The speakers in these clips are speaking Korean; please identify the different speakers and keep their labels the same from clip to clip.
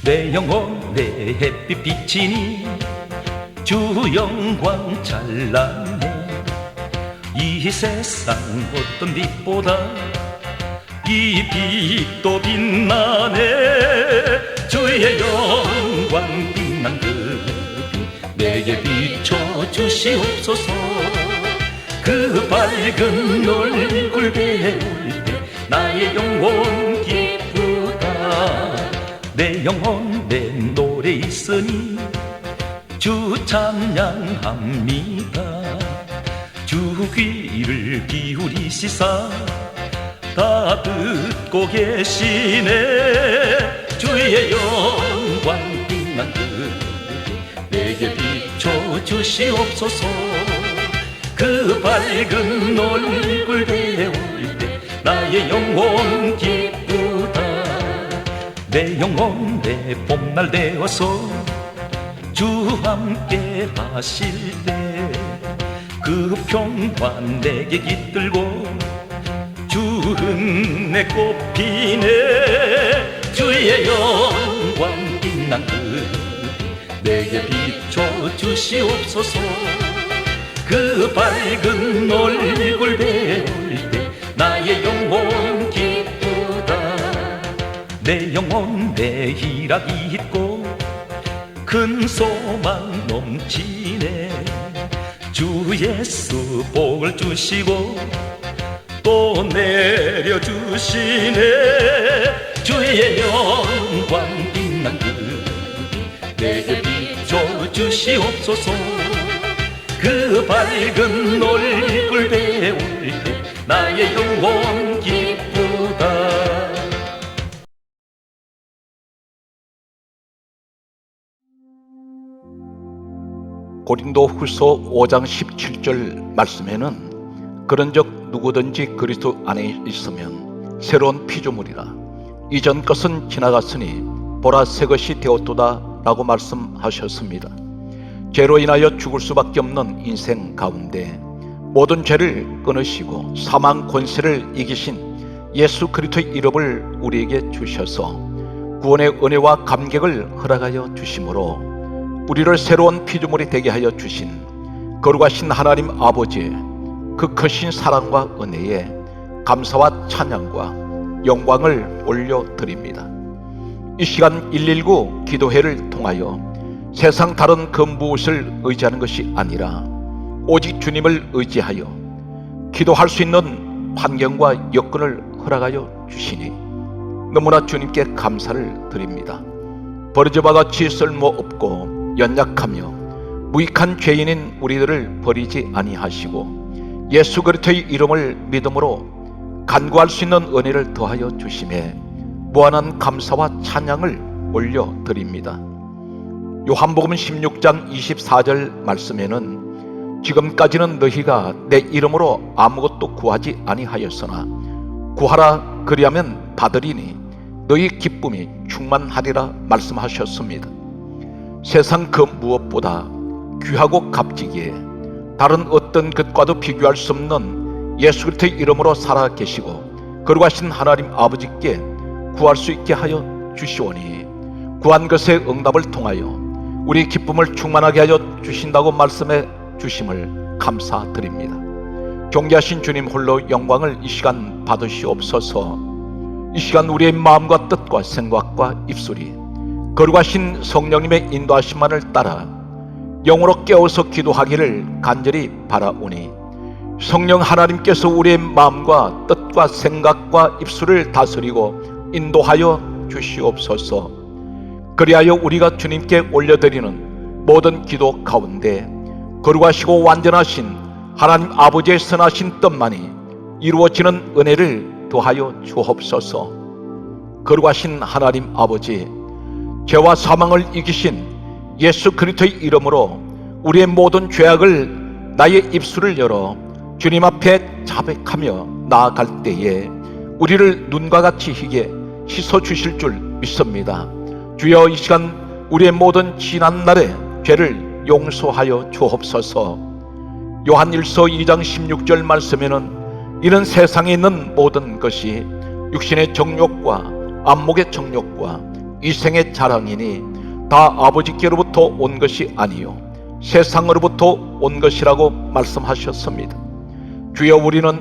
Speaker 1: 내 영혼의 햇빛 비치니 주 영광 찬란해. 이 세상 어떤 빛보다 이 빛도 빛나네. 주의 영광 빛난 그 빛 내게 비춰주시옵소서. 그 밝은 얼굴 배울 때 나의 영혼 기쁘다. 내 영혼에 노래 있으니 주 찬양합니다. 주 귀를 기울이시사 다 듣고 계시네. 주의 영광 빛난 그 내게 비춰주시옵소서. 그 밝은 얼굴 배울 때 나의 영혼 기쁘다. 내 영혼에 봄날 되어서 주 함께 하실 때 그 평화 내게 깃들고 주 은혜 꽃피네. 주의 영광 빛난 그 내게 비춰주시옵소서. 그 밝은 얼굴 배울 때 나의 영혼 기쁘다. 내 영혼에 희락이 있고 큰 소망 넘치네. 주 예수 복을 주시고 또 내려주시네. 주의 영광 빛난 그 내게 비춰주시옵소서. 그 밝은 얼굴 배울 때 나의 영혼 기쁘다.
Speaker 2: 고린도후서 5장 17절 말씀에는 그런즉 누구든지 그리스도 안에 있으면 새로운 피조물이라. 이전 것은 지나갔으니 보라 새 것이 되었도다 라고 말씀하셨습니다. 죄로 인하여 죽을 수밖에 없는 인생 가운데 모든 죄를 끊으시고 사망 권세를 이기신 예수 그리스도의 이름을 우리에게 주셔서 구원의 은혜와 감격을 허락하여 주심으로 우리를 새로운 피조물이 되게 하여 주신 거룩하신 하나님 아버지의 그 크신 사랑과 은혜에 감사와 찬양과 영광을 올려드립니다. 이 시간 119 기도회를 통하여 세상 다른 그 무엇을 의지하는 것이 아니라 오직 주님을 의지하여 기도할 수 있는 환경과 여건을 허락하여 주시니 너무나 주님께 감사를 드립니다. 버려져와 같이 쓸모없고 연약하며 무익한 죄인인 우리들을 버리지 아니하시고 예수 그리스도의 이름을 믿음으로 간구할 수 있는 은혜를 더하여 주심에 무한한 감사와 찬양을 올려드립니다. 요한복음 16장 24절 말씀에는 지금까지는 너희가 내 이름으로 아무것도 구하지 아니하였으나 구하라 그리하면 받으리니 너희 기쁨이 충만하리라 말씀하셨습니다. 세상 그 무엇보다 귀하고 값지기에 다른 어떤 것과도 비교할 수 없는 예수 그리스도의 이름으로 살아 계시고 거룩하신 하나님 아버지께 구할 수 있게 하여 주시오니 구한 것의 응답을 통하여 우리 기쁨을 충만하게 하여 주신다고 말씀해 주심을 감사드립니다. 존귀하신 주님 홀로 영광을 이 시간 받으시옵소서. 이 시간 우리의 마음과 뜻과 생각과 입술이 거룩하신 성령님의 인도하심만을 따라 영으로 깨어서 기도하기를 간절히 바라오니 성령 하나님께서 우리의 마음과 뜻과 생각과 입술을 다스리고 인도하여 주시옵소서. 그리하여 우리가 주님께 올려드리는 모든 기도 가운데 거룩하시고 완전하신 하나님 아버지의 선하신 뜻만이 이루어지는 은혜를 더하여 주옵소서. 거룩하신 하나님 아버지, 죄와 사망을 이기신 예수 그리스도의 이름으로 우리의 모든 죄악을 나의 입술을 열어 주님 앞에 자백하며 나아갈 때에 우리를 눈과 같이 희게 씻어주실 줄 믿습니다. 주여, 이 시간 우리의 모든 지난날의 죄를 용서하여 주옵소서. 요한일서 2장 16절 말씀에는 이런 세상에 있는 모든 것이 육신의 정욕과 안목의 정욕과 이 생의 자랑이니 다 아버지께로부터 온 것이 아니요 세상으로부터 온 것이라고 말씀하셨습니다. 주여, 우리는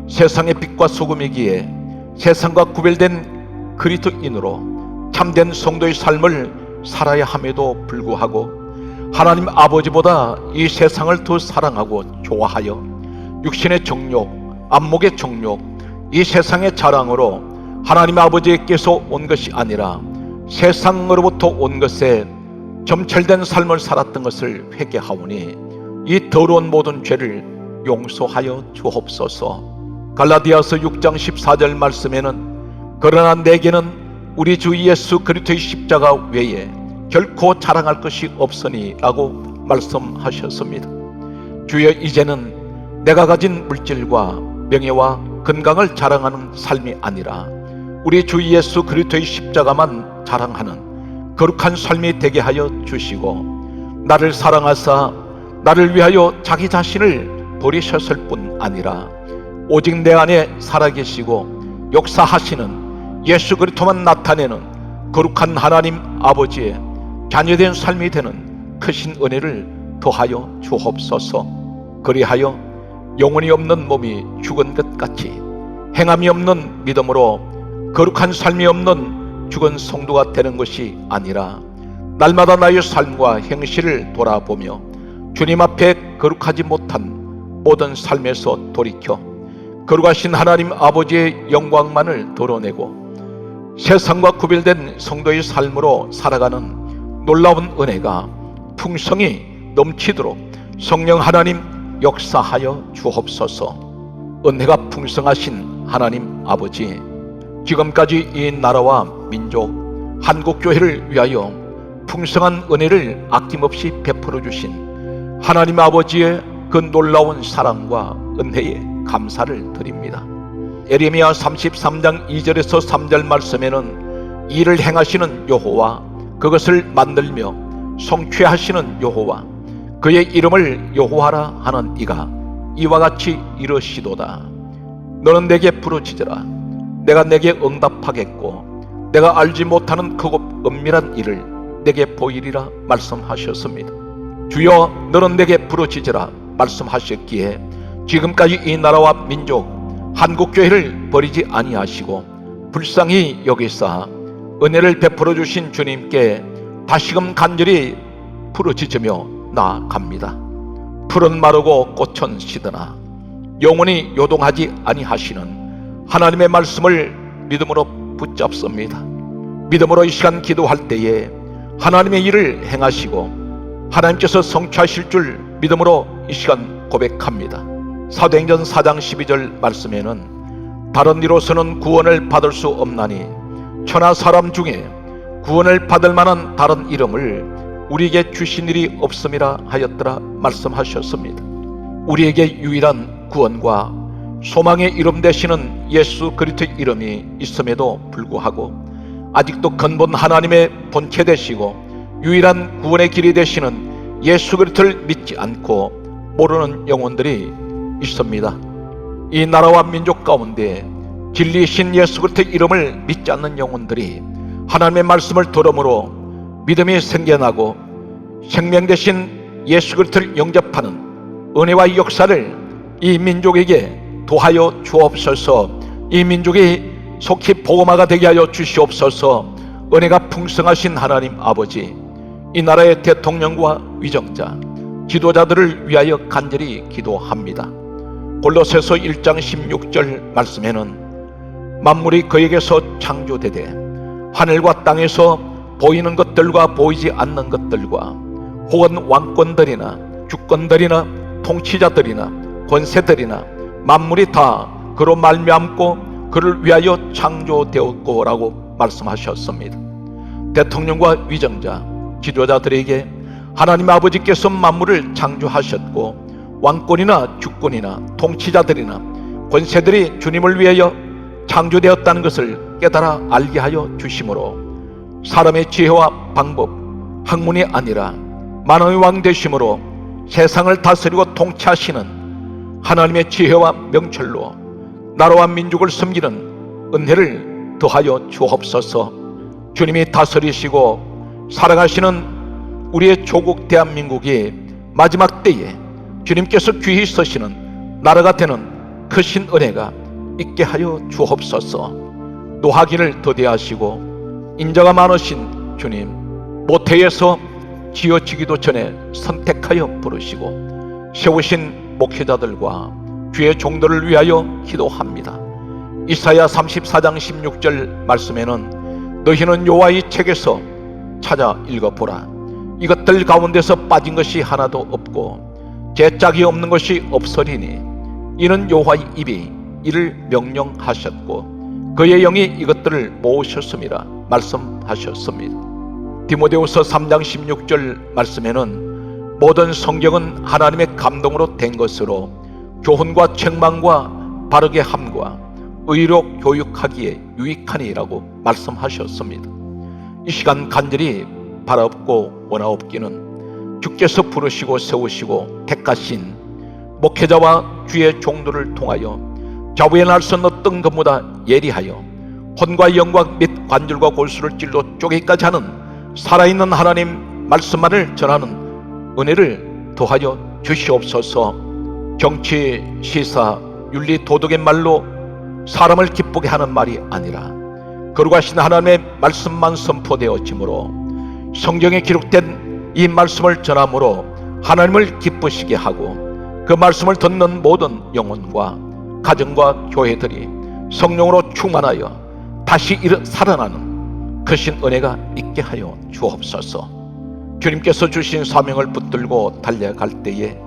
Speaker 2: 세상의 빛과 소금이기에 세상과 구별된 그리스도인으로 참된 성도의 삶을 살아야 함에도 불구하고 하나님 아버지보다 이 세상을 더 사랑하고 좋아하여 육신의 정욕, 안목의 정욕, 이 세상의 자랑으로 하나님 아버지께서 온 것이 아니라 세상으로부터 온 것에 점철된 삶을 살았던 것을 회개하오니 이 더러운 모든 죄를 용서하여 주옵소서. 갈라디아서 6장 14절 말씀에는 그러나 내게는 우리 주 예수 그리스도의 십자가 외에 결코 자랑할 것이 없으니 라고 말씀하셨습니다. 주여, 이제는 내가 가진 물질과 명예와 건강을 자랑하는 삶이 아니라 우리 주 예수 그리스도의 십자가만 자랑하는 거룩한 삶이 되게 하여 주시고, 나를 사랑하사 나를 위하여 자기 자신을 버리셨을 뿐 아니라 오직 내 안에 살아계시고 역사하시는 예수 그리스도만 나타내는 거룩한 하나님 아버지의 자녀된 삶이 되는 크신 은혜를 더하여 주옵소서. 그리하여 영혼이 없는 몸이 죽은 것 같이 행함이 없는 믿음으로 거룩한 삶이 없는 죽은 성도가 되는 것이 아니라 날마다 나의 삶과 행실을 돌아보며 주님 앞에 거룩하지 못한 모든 삶에서 돌이켜 거룩하신 하나님 아버지의 영광만을 드러내고 세상과 구별된 성도의 삶으로 살아가는 놀라운 은혜가 풍성히 넘치도록 성령 하나님 역사하여 주옵소서. 은혜가 풍성하신 하나님 아버지, 지금까지 이 나라와 민족 한국교회를 위하여 풍성한 은혜를 아낌없이 베풀어 주신 하나님 아버지의 그 놀라운 사랑과 은혜에 감사를 드립니다. 예레미야 33장 2절에서 3절 말씀에는 이를 행하시는 여호와, 그것을 만들며 성취하시는 여호와, 그의 이름을 여호와라 하는 이가 이와 같이 이르시도다. 너는 내게 부르짖으라. 내가 내게 응답하겠고 내가 알지 못하는 크고 은밀한 일을 내게 보이리라 말씀하셨습니다. 주여, 너는 내게 부르짖으라 말씀하셨기에 지금까지 이 나라와 민족 한국교회를 버리지 아니하시고 불쌍히 여기사 은혜를 베풀어 주신 주님께 다시금 간절히 부르짖으며 나아갑니다. 풀은 마르고 꽃은 시드나 영원히 요동하지 아니하시는 하나님의 말씀을 믿음으로 붙잡습니다. 믿음으로 이 시간 기도할 때에 하나님의 일을 행하시고 하나님께서 성취하실 줄 믿음으로 이 시간 고백합니다. 사도행전 4장 12절 말씀에는 다른 이로서는 구원을 받을 수 없나니 천하 사람 중에 구원을 받을 만한 다른 이름을 우리에게 주신 일이 없음이라 하였더라 말씀하셨습니다. 우리에게 유일한 구원과 소망의 이름 되시는 예수 그리스도의 이름이 있음에도 불구하고 아직도 근본 하나님의 본체 되시고 유일한 구원의 길이 되시는 예수 그리스도를 믿지 않고 모르는 영혼들이 있습니다. 이 나라와 민족 가운데 진리이신 예수 그리스도의 이름을 믿지 않는 영혼들이 하나님의 말씀을 들음으로 믿음이 생겨나고 생명 되신 예수 그리스도를 영접하는 은혜와 역사를 이 민족에게 도하여 주옵소서. 이 민족이 속히 복음화가 되게 하여 주시옵소서. 은혜가 풍성하신 하나님 아버지, 이 나라의 대통령과 위정자, 지도자들을 위하여 간절히 기도합니다. 골로새서 1장 16절 말씀에는 만물이 그에게서 창조되되 하늘과 땅에서 보이는 것들과 보이지 않는 것들과 혹은 왕권들이나 주권들이나 통치자들이나 권세들이나 만물이 다 그로 말미암고 그를 위하여 창조되었고 라고 말씀하셨습니다. 대통령과 위정자, 지도자들에게 하나님 아버지께서 만물을 창조하셨고 왕권이나 주권이나 통치자들이나 권세들이 주님을 위하여 창조되었다는 것을 깨달아 알게 하여 주심으로 사람의 지혜와 방법, 학문이 아니라 만왕의 왕 되심으로 세상을 다스리고 통치하시는 하나님의 지혜와 명철로 나라와 민족을 섬기는 은혜를 더하여 주옵소서. 주님이 다스리시고 살아가시는 우리의 조국 대한민국이 마지막 때에 주님께서 귀히 서시는 나라가 되는 크신 은혜가 있게 하여 주옵소서. 노하기를 더디하시고 인자가 많으신 주님, 모태에서 지어지기도 전에 선택하여 부르시고 세우신 목회자들과 주의 종들을 위하여 기도합니다. 이사야 34장 16절 말씀에는 너희는 여호와의 책에서 찾아 읽어보라. 이것들 가운데서 빠진 것이 하나도 없고 제짝이 없는 것이 없으리니 이는 여호와의 입이 이를 명령하셨고 그의 영이 이것들을 모으셨음이라 말씀하셨습니다. 디모데후서 3장 16절 말씀에는 모든 성경은 하나님의 감동으로 된 것으로 교훈과 책망과 바르게 함과 의로 교육하기에 유익하니라고 말씀하셨습니다. 이 시간 간절히 바라옵고 원하옵기는 주께서 부르시고 세우시고 택하신 목회자와 주의 종들을 통하여 자부의 날선 어떤 것보다 예리하여 혼과 영광 및 관절과 골수를 찔러 쪼개기까지 하는 살아있는 하나님 말씀만을 전하는 은혜를 더하여 주시옵소서. 정치, 시사, 윤리, 도덕의 말로 사람을 기쁘게 하는 말이 아니라 거룩하신 하나님의 말씀만 선포되어지므로 성경에 기록된 이 말씀을 전함으로 하나님을 기쁘시게 하고 그 말씀을 듣는 모든 영혼과 가정과 교회들이 성령으로 충만하여 다시 살아나는 크신 은혜가 있게 하여 주옵소서. 주님께서 주신 사명을 붙들고 달려갈 때에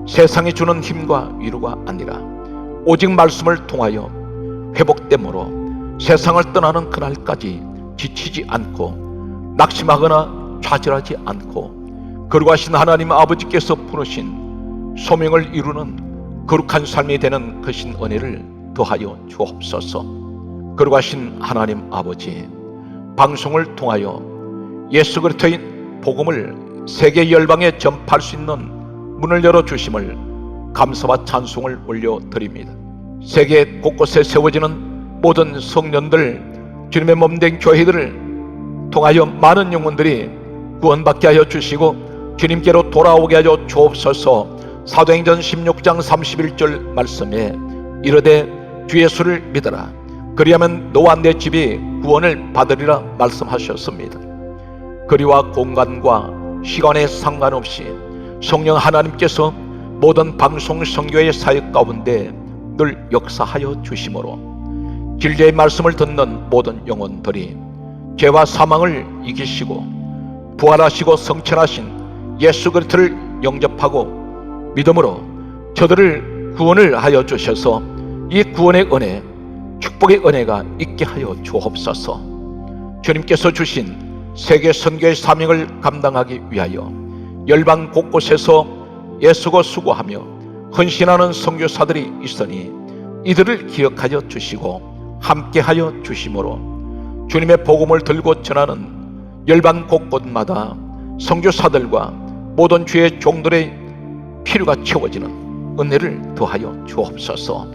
Speaker 2: 세상이 주는 힘과 위로가 아니라 오직 말씀을 통하여 회복됨으로 세상을 떠나는 그날까지 지치지 않고 낙심하거나 좌절하지 않고 거룩하신 하나님 아버지께서 부르신 소명을 이루는 거룩한 삶이 되는 크신 은혜를 더하여 주옵소서. 거룩하신 하나님 아버지, 방송을 통하여 예수 그리스도의 복음을 세계 열방에 전파할 수 있는 문을 열어주심을 감사와 찬송을 올려드립니다. 세계 곳곳에 세워지는 모든 성년들, 주님의 몸된 교회들을 통하여 많은 영혼들이 구원받게 하여 주시고 주님께로 돌아오게 하여 주옵소서. 사도행전 16장 31절 말씀에 이르되 주 예수를 믿어라 그리하면 너와 내 집이 구원을 받으리라 말씀하셨습니다. 거리와 공간과 시간에 상관없이 성령 하나님께서 모든 방송 선교의 사역 가운데 늘 역사하여 주심으로 진리의 말씀을 듣는 모든 영혼들이 죄와 사망을 이기시고 부활하시고 성천하신 예수 그리스도를 영접하고 믿음으로 저들을 구원을 하여 주셔서 이 구원의 은혜, 축복의 은혜가 있게 하여 주옵소서. 주님께서 주신 세계 선교의 사명을 감당하기 위하여 열방 곳곳에서 애쓰고 수고하며 헌신하는 선교사들이 있으니 이들을 기억하여 주시고 함께하여 주심으로 주님의 복음을 들고 전하는 열방 곳곳마다 선교사들과 모든 주의 종들의 필요가 채워지는 은혜를 더하여 주옵소서.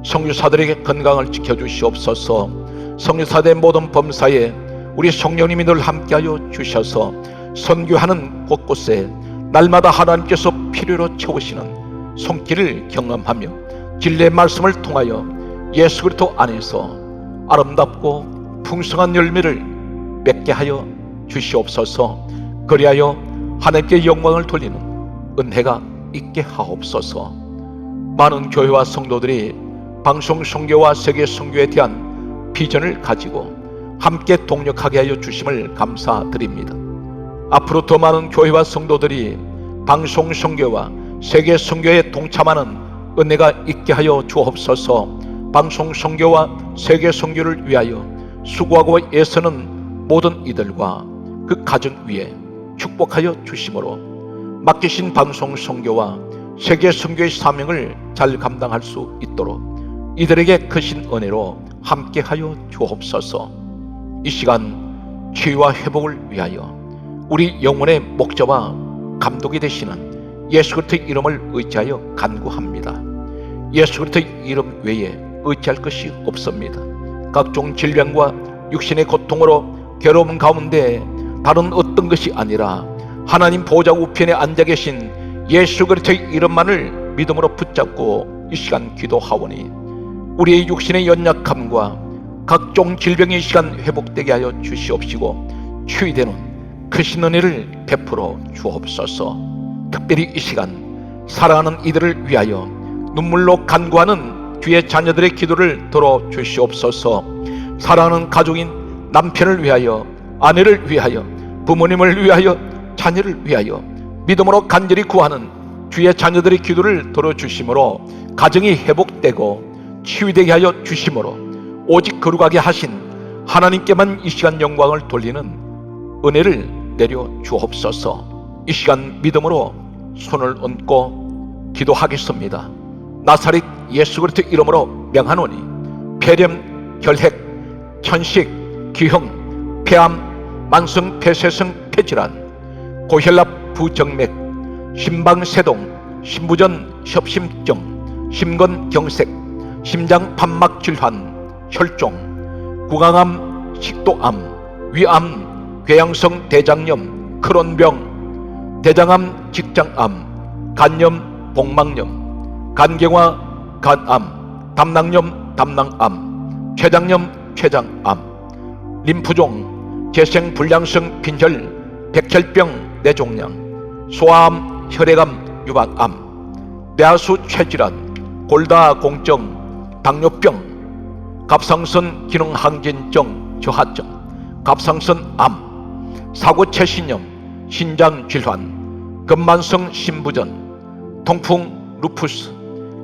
Speaker 2: 선교사들에게 건강을 지켜주시옵소서. 선교사들의 모든 범사에 우리 성령님이 늘 함께하여 주셔서 선교하는 곳곳에 날마다 하나님께서 필요로 채우시는 손길을 경험하며 진리의 말씀을 통하여 예수 그리스도 안에서 아름답고 풍성한 열매를 맺게 하여 주시옵소서. 그리하여 하나님께 영광을 돌리는 은혜가 있게 하옵소서. 많은 교회와 성도들이 방송 선교와 세계 선교에 대한 비전을 가지고 함께 동력하게 하여 주심을 감사드립니다. 앞으로 더 많은 교회와 성도들이 방송 선교와 세계 선교에 동참하는 은혜가 있게 하여 주옵소서. 방송 선교와 세계 선교를 위하여 수고하고 애쓰는 모든 이들과 그 가정 위에 축복하여 주심으로 맡기신 방송 선교와 세계 선교의 사명을 잘 감당할 수 있도록 이들에게 크신 은혜로 함께하여 주옵소서. 이 시간 치유와 회복을 위하여 우리 영혼의 목자와 감독이 되시는 예수 그리스도의 이름을 의지하여 간구합니다. 예수 그리스도의 이름 외에 의지할 것이 없습니다. 각종 질병과 육신의 고통으로 괴로움 가운데 다른 어떤 것이 아니라 하나님 보좌 우편에 앉아 계신 예수 그리스도의 이름만을 믿음으로 붙잡고 이 시간 기도하오니 우리의 육신의 연약함과 각종 질병의 시간 회복되게 하여 주시옵시고 치유되는 크신 은혜를 베풀어 주옵소서. 특별히 이 시간 사랑하는 이들을 위하여 눈물로 간구하는 주의 자녀들의 기도를 들어 주시옵소서. 사랑하는 가족인 남편을 위하여, 아내를 위하여, 부모님을 위하여, 자녀를 위하여 믿음으로 간절히 구하는 주의 자녀들의 기도를 들어주심으로 가정이 회복되고 치유되게 하여 주심으로 오직 거룩하게 하신 하나님께만 이 시간 영광을 돌리는 은혜를 내려 주옵소서. 이 시간 믿음으로 손을 얹고 기도하겠습니다. 나사렛 예수 그리스도 이름으로 명하노니 폐렴, 결핵, 천식, 기형, 폐암, 만성 폐쇄성 폐질환, 고혈압, 부정맥, 심방세동, 심부전, 협심증, 심근경색, 심장 판막 질환, 혈종, 구강암, 식도암, 위암, 궤양성 대장염, 크론병, 대장암, 직장암, 간염, 복막염, 간경화, 간암, 담낭염, 담낭암, 췌장염, 췌장암, 림프종, 재생불량성 빈혈, 백혈병, 뇌종양, 소아암, 혈액암, 유방암, 뇌하수 췌질환, 골다공증, 당뇨병, 갑상선 기능항진증, 저하증, 갑상선암, 사고체신염, 신장질환, 근만성 신부전, 통풍, 루푸스,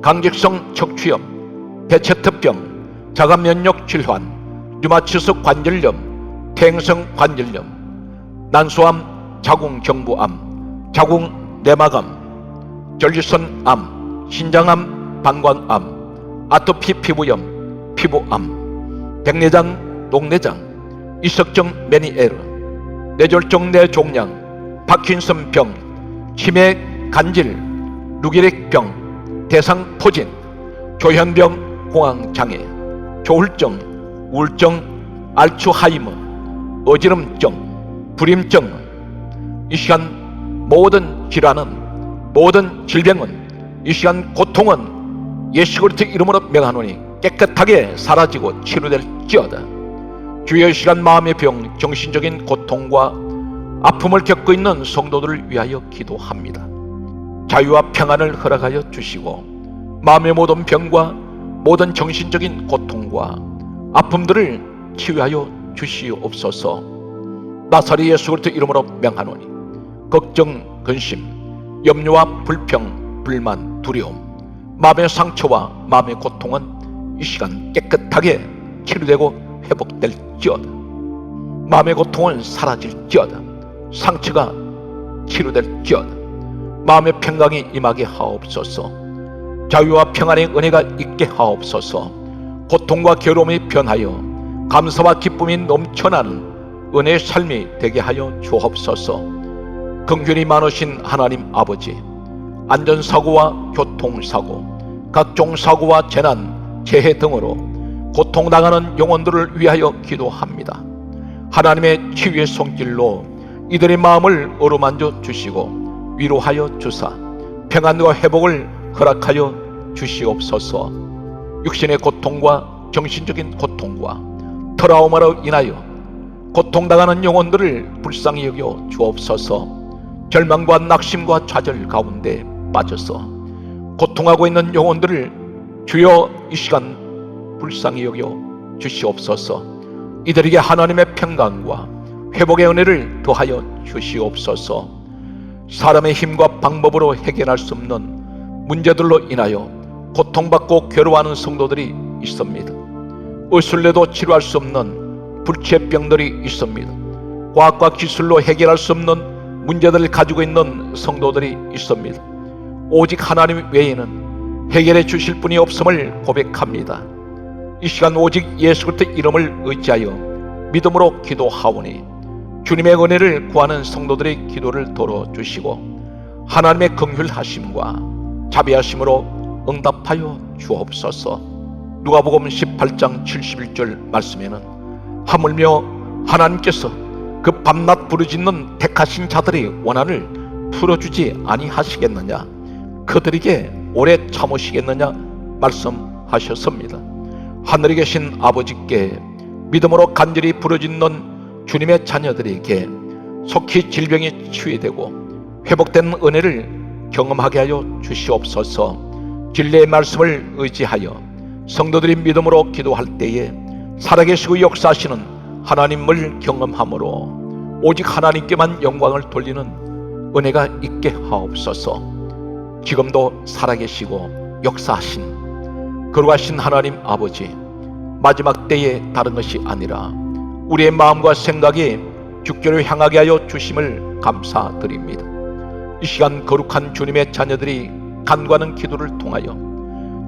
Speaker 2: 강직성 척추염, 대체특병, 자가면역질환, 류마티스 관절염, 퇴행성 관절염, 난소암, 자궁경부암, 자궁내막암, 전립선암, 신장암, 방광암, 아토피 피부염, 피부암, 백내장, 녹내장, 이석증 메니에르, 뇌졸중 뇌종양, 파킨슨병, 치매 간질, 루게릭병, 대상포진, 조현병, 공황장애, 조울증, 우울증, 알츠하이머, 어지럼증, 불임증, 이 시간 모든 질환은, 모든 질병은, 이 시간 고통은 예수 그리스도 이름으로 명하노니 깨끗하게 사라지고 치료될지어다. 주여 이 시간 마음의 병, 정신적인 고통과 아픔을 겪고 있는 성도들을 위하여 기도합니다. 자유와 평안을 허락하여 주시고 마음의 모든 병과 모든 정신적인 고통과 아픔들을 치유하여 주시옵소서. 나사렛 예수 그리스도 이름으로 명하노니 걱정, 근심, 염려와 불평, 불만, 두려움, 마음의 상처와 마음의 고통은 이 시간 깨끗하게 치료되고 회복될지어다. 마음의 고통은 사라질지어다. 상처가 치료될지어다. 마음의 평강이 임하게 하옵소서. 자유와 평안의 은혜가 있게 하옵소서. 고통과 괴로움이 변하여 감사와 기쁨이 넘쳐나는 은혜의 삶이 되게 하여 주옵소서. 긍휼이 많으신 하나님 아버지, 안전사고와 교통사고, 각종 사고와 재난, 재해 등으로 고통당하는 영혼들을 위하여 기도합니다. 하나님의 치유의 손길로 이들의 마음을 어루만져 주시고 위로하여 주사 평안과 회복을 허락하여 주시옵소서. 육신의 고통과 정신적인 고통과 트라우마로 인하여 고통당하는 영혼들을 불쌍히 여겨 주옵소서. 절망과 낙심과 좌절 가운데 빠져서 고통하고 있는 영혼들을 주여 이 시간 불쌍히 여겨 주시옵소서. 이들에게 하나님의 평강과 회복의 은혜를 더하여 주시옵소서. 사람의 힘과 방법으로 해결할 수 없는 문제들로 인하여 고통받고 괴로워하는 성도들이 있습니다. 의술래도 치료할 수 없는 불치병들이 있습니다. 과학과 기술로 해결할 수 없는 문제들을 가지고 있는 성도들이 있습니다. 오직 하나님 외에는 해결해 주실 분이 없음을 고백합니다. 이 시간 오직 예수 그리스도 이름을 의지하여 믿음으로 기도하오니 주님의 은혜를 구하는 성도들의 기도를 들어주시고 하나님의 긍휼하심과 자비하심으로 응답하여 주옵소서. 누가복음 18장 71절 말씀에는 하물며 하나님께서 그 밤낮 부르짖는 택하신 자들의 원한을 풀어주지 아니하시겠느냐? 그들에게 오래 참으시겠느냐? 말씀하셨습니다. 하늘에 계신 아버지께 믿음으로 간절히 부르짖는 주님의 자녀들에게 속히 질병이 치유되고 회복된 은혜를 경험하게 하여 주시옵소서. 진리의 말씀을 의지하여 성도들이 믿음으로 기도할 때에 살아계시고 역사하시는 하나님을 경험함으로 오직 하나님께만 영광을 돌리는 은혜가 있게 하옵소서. 지금도 살아계시고 역사하신 거룩하신 하나님 아버지, 마지막 때에 다른 것이 아니라 우리의 마음과 생각이 주께로 향하게 하여 주심을 감사드립니다. 이 시간 거룩한 주님의 자녀들이 간구하는 기도를 통하여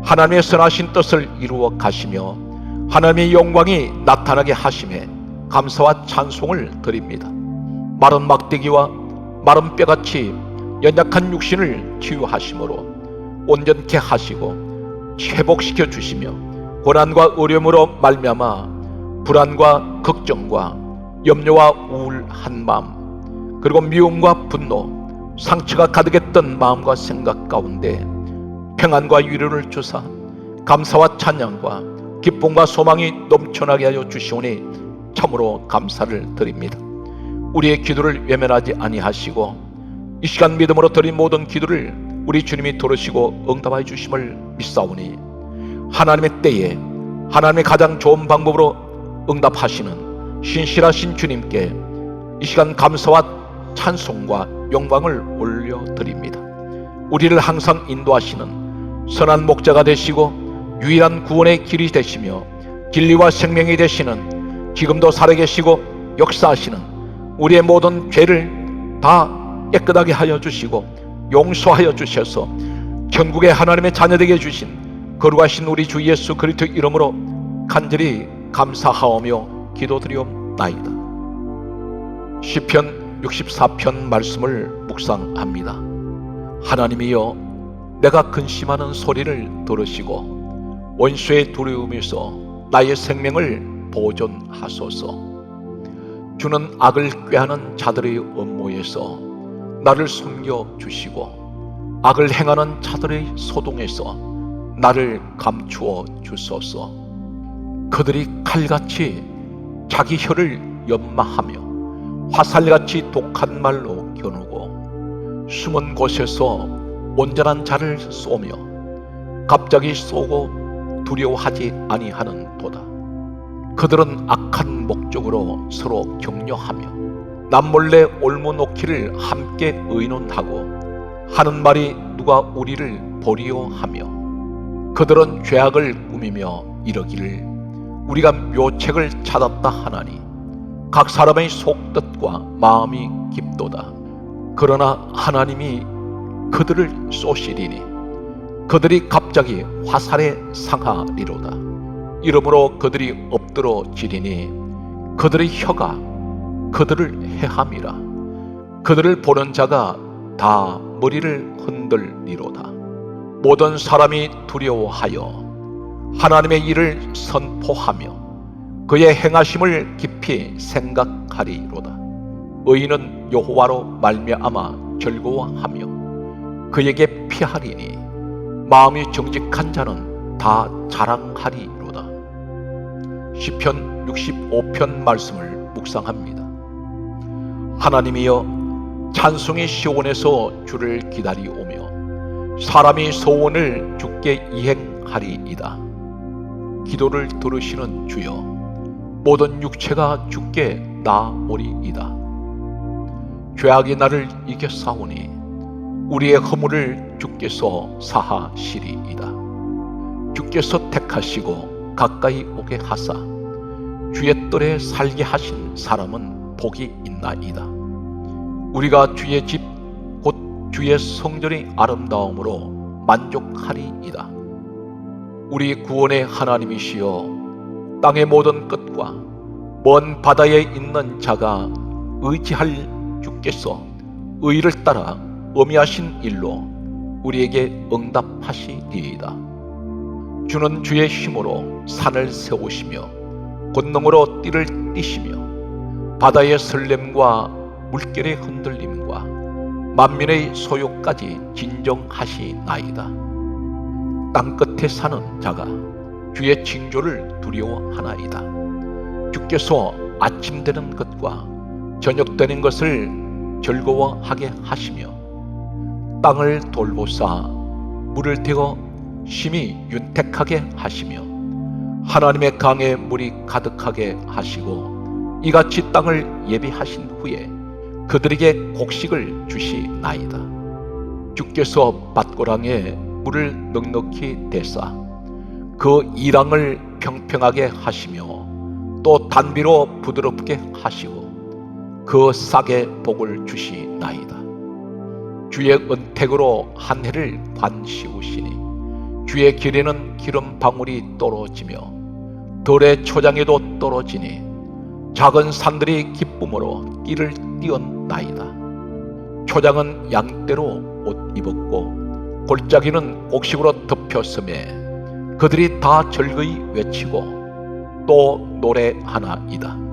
Speaker 2: 하나님의 선하신 뜻을 이루어 가시며 하나님의 영광이 나타나게 하심에 감사와 찬송을 드립니다. 마른 막대기와 마른 뼈같이 연약한 육신을 치유하심으로 온전케 하시고 회복시켜 주시며 고난과 어려움으로 말미암아 불안과 걱정과 염려와 우울한 마음, 그리고 미움과 분노, 상처가 가득했던 마음과 생각 가운데 평안과 위로를 주사 감사와 찬양과 기쁨과 소망이 넘쳐나게 하여 주시오니 참으로 감사를 드립니다. 우리의 기도를 외면하지 아니하시고 이 시간 믿음으로 드린 모든 기도를 우리 주님이 들으시고 응답하여 주심을 믿사오니 하나님의 때에 하나님의 가장 좋은 방법으로 응답하시는 신실하신 주님께 이 시간 감사와 찬송과 영광을 올려드립니다. 우리를 항상 인도하시는 선한 목자가 되시고 유일한 구원의 길이 되시며 진리와 생명이 되시는 지금도 살아계시고 역사하시는 우리의 모든 죄를 다 깨끗하게 하여 주시고 용서하여 주셔서 천국의 하나님의 자녀되게 해주신 거룩하신 우리 주 예수 그리스도 이름으로 간절히 감사하오며 기도드리옵나이다. 시편 64편 말씀을 묵상합니다. 하나님이여, 내가 근심하는 소리를 들으시고 원수의 두려움에서 나의 생명을 보존하소서. 주는 악을 꾀하는 자들의 음모에서 나를 숨겨주시고 악을 행하는 자들의 소동에서 나를 감추어 주소서. 그들이 칼같이 자기 혀를 연마하며 화살같이 독한 말로 겨누고 숨은 곳에서 온전한 자를 쏘며 갑자기 쏘고 두려워하지 아니하는 도다. 그들은 악한 목적으로 서로 격려하며 남몰래 올무놓기를 함께 의논하고 하는 말이 누가 우리를 보리요 하며 그들은 죄악을 꾸미며 이러기를 우리가 묘책을 찾았다 하나니 각 사람의 속뜻과 마음이 깊도다. 그러나 하나님이 그들을 쏘시리니 그들이 갑자기 화살에 상하리로다. 이러므로 그들이 엎드러지리니 그들의 혀가 그들을 해함이라. 그들을 보는 자가 다 머리를 흔들리로다. 모든 사람이 두려워하여 하나님의 일을 선포하며 그의 행하심을 깊이 생각하리로다. 의인은 여호와로 말미암아 즐거워하며 그에게 피하리니 마음이 정직한 자는 다 자랑하리로다. 시편 65편 말씀을 묵상합니다. 하나님이여, 찬송이 시온에서 주를 기다리오며 사람이 소원을 주께 이행하리이다. 기도를 들으시는 주여, 모든 육체가 주께 나오리이다. 죄악이 나를 이겨싸우니 우리의 허물을 주께서 사하시리이다. 주께서 택하시고 가까이 오게 하사 주의 뜰에 살게 하신 사람은 복이 있나이다. 우리가 주의 집 곧 주의 성전의 아름다움으로 만족하리이다. 우리 구원의 하나님이시여, 땅의 모든 끝과 먼 바다에 있는 자가 의지할 주께서 의를 따라 어미하신 일로 우리에게 응답하시리이다. 주는 주의 힘으로 산을 세우시며 권능으로 띠를 띠시며 바다의 설렘과 물결의 흔들림과 만민의 소욕까지 진정하시나이다. 땅끝에 사는 자가 주의 징조를 두려워하나이다. 주께서 아침 되는 것과 저녁 되는 것을 즐거워하게 하시며 땅을 돌보사 물을 대어 심히 윤택하게 하시며 하나님의 강에 물이 가득하게 하시고 이같이 땅을 예비하신 후에 그들에게 곡식을 주시나이다. 주께서 밭고랑에 물을 넉넉히 대사 그 이랑을 평평하게 하시며 또 단비로 부드럽게 하시고 그 싹에 복을 주시나이다. 주의 은택으로 한 해를 관시우시니 주의 길에는 기름 방울이 떨어지며 들의 초장에도 떨어지니 작은 산들이 기쁨으로 띠를 띄었나이다. 초장은 양떼로 옷 입었고 골짜기는 곡식으로 덮였음에 그들이 다 즐거이 외치고 또 노래하나이다.